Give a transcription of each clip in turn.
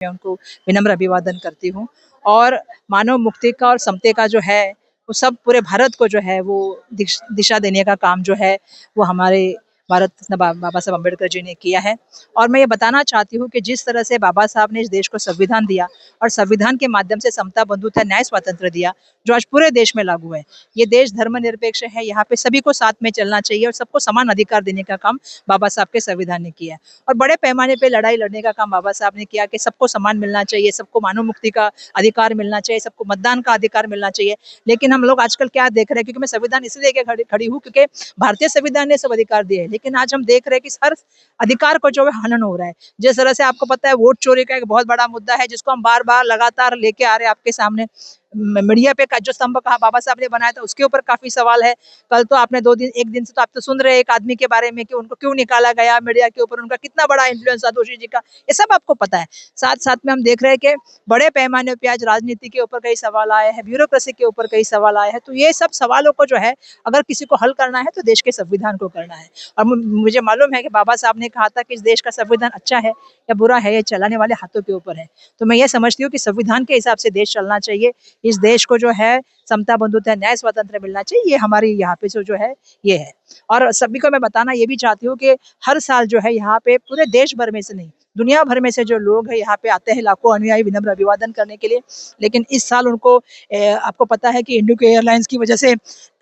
मैं उनको विनम्र अभिवादन करती हूँ। और मानव मुक्ति का और समते का जो है वो सब पूरे भारत को जो है वो दिशा देने का काम जो है वो हमारे भारत रत्न बाबा साहब अम्बेडकर जी ने किया है। और मैं ये बताना चाहती हूँ कि जिस तरह से बाबा साहब ने इस देश को संविधान दिया और संविधान के माध्यम से समता, बंधुता, न्याय, स्वातंत्र दिया जो आज पूरे देश में लागू है। ये देश धर्मनिरपेक्ष है, यहाँ पे सभी को साथ में चलना चाहिए और सबको समान अधिकार देने का काम बाबा साहब के संविधान ने किया है। और बड़े पैमाने पे लड़ाई लड़ने का काम बाबा साहब ने किया कि सबको समान मिलना चाहिए, सबको मानव मुक्ति का अधिकार मिलना चाहिए, सबको मतदान का अधिकार मिलना चाहिए। लेकिन हम लोग आजकल क्या देख रहे हैं, क्योंकि मैं संविधान इसलिए लेके खड़ी हूँ क्योंकि भारतीय संविधान ने सब अधिकार दिए हैं, लेकिन आज हम देख रहे हैं कि हर अधिकार को जो है हनन हो रहा है। जिस तरह से आपको पता है वोट चोरी का एक बहुत बड़ा मुद्दा है जिसको हम बार बार लगातार लेके आ रहे हैं आपके सामने। मीडिया पे का जो स्तंभ कहा बाबा साहब ने बनाया था उसके ऊपर काफी सवाल है। कल तो आपने एक दिन से तो आप तो सुन रहे हैं एक आदमी के बारे में कि उनको क्यों निकाला गया मीडिया के ऊपर, उनका कितना बड़ा इन्फ्लुएंस था दोषी जी का, ये सब आपको पता है। साथ साथ में हम देख रहे हैं कि बड़े पैमाने पे आज राजनीति के ऊपर कई सवाल आए हैं, ब्यूरोक्रेसी के ऊपर कई सवाल आए हैं। तो ये सब सवालों को जो है अगर किसी को हल करना है तो देश के संविधान को करना है। और मुझे मालूम है कि बाबा साहब ने कहा था कि इस देश का संविधान अच्छा है या बुरा है ये चलाने वाले हाथों के ऊपर है। तो मैं ये समझती हूँ कि संविधान के हिसाब से देश चलना चाहिए। इस देश को जो है समता, बंधुता, न्याय, स्वातंत्र मिलना चाहिए, ये हमारी यहाँ पे जो है ये है। और सभी को मैं बताना ये भी चाहती हूँ कि हर साल जो है यहाँ पे पूरे देश भर में से नहीं दुनिया भर में से जो लोग हैं यहाँ पे आते हैं लाखों अनुयायी विनम्र अभिवादन करने के लिए। लेकिन इस साल उनको आपको पता है कि इंडिगो एयरलाइंस की वजह से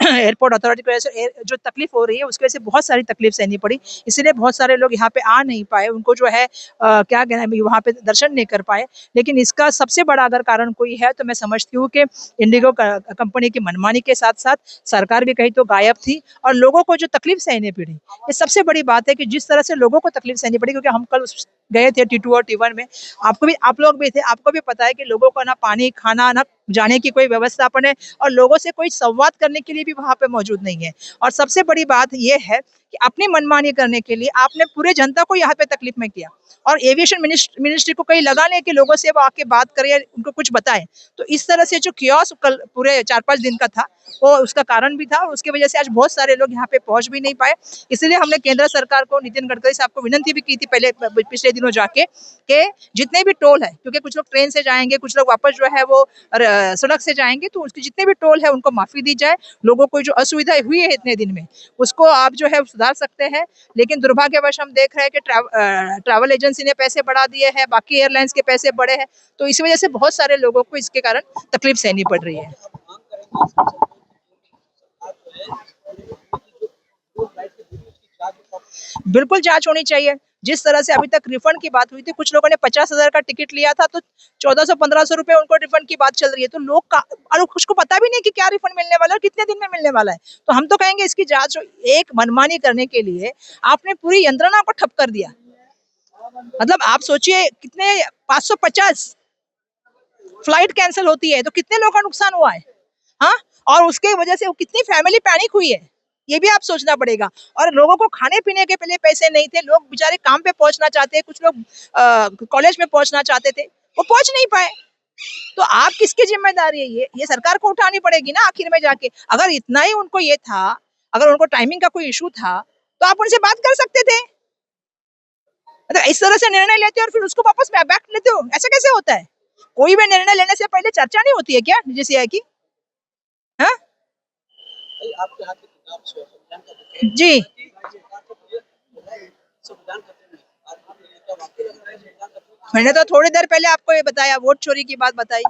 एयरपोर्ट अथॉरिटी की वजह से जो तकलीफ हो रही है उसकी वजह से बहुत सारी तकलीफ सहनी पड़ी, इसलिए बहुत सारे लोग यहाँ पे आ नहीं पाए, उनको जो है क्या कहना है वहाँ पे दर्शन नहीं कर पाए। लेकिन इसका सबसे बड़ा अगर कारण कोई है तो मैं समझती हूँ कि इंडिगो कंपनी की मनमानी के साथ साथ सरकार भी कहीं तो गायब थी और लोगों को जो तकलीफ सहनी पड़ी, ये सबसे बड़ी बात है कि जिस तरह से लोगों को तकलीफ सहनी पड़ी। क्योंकि हम कल गए थे T2 और T1 में, आप लोग भी थे, आपको भी पता है कि लोगों को ना पानी, खाना, ना जाने की कोई व्यवस्थापन है और लोगों से कोई संवाद करने के लिए भी वहां पे मौजूद नहीं है। और सबसे बड़ी बात यह है कि अपनी मनमानी करने के लिए आपने पूरे जनता को यहाँ पे तकलीफ में किया। और एविएशन मिनिस्ट्री को कहीं लगाने के लोगों से वो आके बात करे, उनको कुछ बताएं। तो इस तरह से जो कियोस्क कल पूरे 4-5 दिन का था वो उसका कारण भी था और उसकी वजह से आज बहुत सारे लोग यहाँ पे पहुंच भी नहीं पाए। इसलिए हमने केंद्र सरकार को, नितिन गडकरी साहब को विनती भी की थी पहले पिछले दिनों जाके कि जितने भी टोल है, क्योंकि कुछ लोग ट्रेन से जाएंगे, कुछ लोग वापस जो है वो सड़क से जाएंगे, तो उसके जितने भी टोल है उनको माफी दी जाए। लोगों को जो असुविधा हुई है इतने दिन में उसको आप जो है सुधार सकते हैं। लेकिन दुर्भाग्यवश हम देख रहे हैं कि ट्रैवल एजेंसी ने पैसे बढ़ा दिए हैं, बाकी एयरलाइंस के पैसे बढ़े हैं, तो इस वजह से बहुत सारे लोगों को इसके कारण तकलीफ सहनी पड़ रही है। बिल्कुल जांच होनी चाहिए। जिस तरह से अभी तक रिफंड की बात हुई थी, कुछ लोगों ने 50,000 का टिकट लिया था तो 1400-1500 रुपए उनको रिफंड की बात चल रही है। तो लोग का और उसको पता भी नहीं कि क्या रिफंड मिलने वाला है और कितने दिन में मिलने वाला है। तो हम तो कहेंगे इसकी जांच। एक मनमानी करने के लिए आपने पूरी यंत्रणा को ठप कर दिया। मतलब आप सोचिए कितने 550 फ्लाइट कैंसिल होती है तो कितने लोगों का नुकसान हुआ है। हाँ, और उसके वजह से कितनी फैमिली पैनिक हुई है, ये भी आप सोचना पड़ेगा। और लोगों को खाने पीने के पहले पैसे नहीं थे, लोग बेचारे काम पे पहुंचना चाहते हैं, कुछ लोग कॉलेज में पहुंचना चाहते थे, वो पहुंच नहीं पाए। तो आप किसकी जिम्मेदारी है? ये सरकार को उठानी पड़ेगी ना आखिर में जाके। अगर इतना ही उनको ये था, अगर उनको टाइमिंग का कोई इशू था तो आप उनसे बात कर सकते थे। तो इस तरह से निर्णय लेते हो और फिर उसको वापस बैक लेते हो, ऐसा कैसे होता है? कोई भी निर्णय लेने से पहले चर्चा नहीं होती है क्या DGCI की? हाँ आपके हाथ की जी, मैंने तो थोड़ी देर पहले आपको ये बताया, वोट चोरी की बात बताई।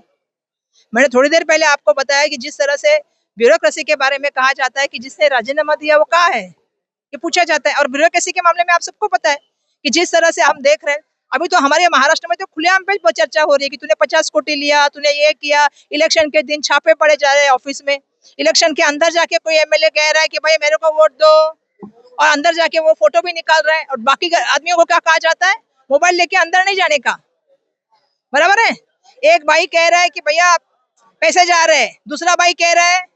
मैंने थोड़ी देर पहले आपको बताया कि जिस तरह से ब्यूरोक्रेसी के बारे में कहा जाता है कि जिसने राजीनामा दिया वो कहाँ है, ये पूछा जाता है। और ब्यूरोक्रेसी के मामले में आप सबको पता है कि जिस तरह से हम देख रहे हैं, अभी तो हमारे महाराष्ट्र में तो खुलेआम पे चर्चा हो रही है कि तूने 50 कोटी लिया, तूने ये किया। इलेक्शन के दिन छापे पड़े जा रहे हैं ऑफिस में, इलेक्शन के अंदर जाके कोई MLA कह रहा है कि भाई मेरे को वोट दो, और अंदर जाके वो फोटो भी निकाल रहा है। और बाकी आदमियों को क्या कहा जाता है, मोबाइल लेके अंदर नहीं जाने का, बराबर है। एक भाई कह रहा है कि भैया पैसे जा रहे हैं, दूसरा भाई कह रहा है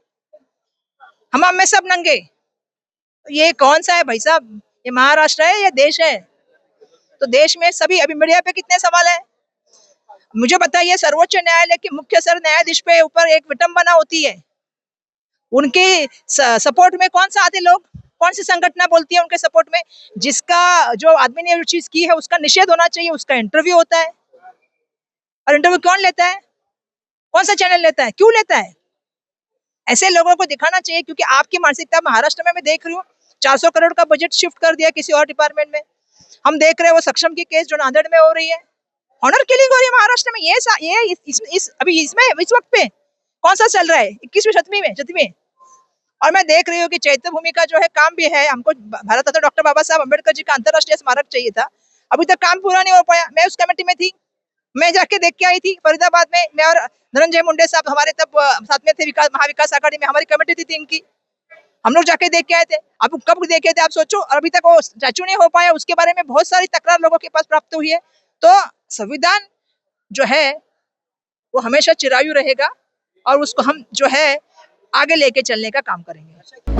हमाम में सब नंगे। ये कौन सा है भाई साहब? ये महाराष्ट्र है, ये देश है। तो देश में सभी, अभी मीडिया पे कितने सवाल है, मुझे बताइए। सर्वोच्च न्यायालय के मुख्य सर न्यायाधीश पे ऊपर एक विटंबना होती है, उनके सपोर्ट में कौन सा आते लोग, कौन सी संगठना बोलती है उनके सपोर्ट में? जिसका जो आदमी ने जो चीज की है उसका निषेध होना चाहिए, उसका इंटरव्यू होता है। और इंटरव्यू कौन लेता है? कौन सा चैनल लेता है? क्यों लेता है? ऐसे लोगों को दिखाना चाहिए, क्योंकि आपकी मानसिकता महाराष्ट्र में मैं देख रही हूँ 400 करोड़ का बजट शिफ्ट कर दिया किसी और डिपार्टमेंट में। हम देख रहे हैं वो सक्षम की केस जो नांदेड़ में हो रही है, ऑनर किलिंग हो रही है महाराष्ट्र में। अभी इसमें इस वक्त पे कौन सा चल रहा है? 21वीं शताब्दी में। और मैं देख रही हूँ कि चैत्य भूमि का जो है काम भी है, हमको भारत रत्न डॉक्टर बाबा साहब अम्बेडकर जी का अंतरराष्ट्रीय स्मारक चाहिए था, अभी तक काम पूरा नहीं हो पाया। मैं उस कमेटी में थी, मैं जाके देख के आई थी फरीदाबाद में। मैं और धनंजय मुंडे साहब हमारे तब साथ में थे, महाविकास आघाड़ी में हमारी कमेटी थी इनकी, हम लोग जाके देख के आए थे। अब कब देखे थे आप सोचो, और अभी तक वो स्टैचू नहीं हो पाया। उसके बारे में बहुत सारी तकरार लोगों के पास प्राप्त हुई है। तो संविधान जो है वो हमेशा चिरायु रहेगा, और उसको हम जो है आगे लेके चलने का काम करेंगे।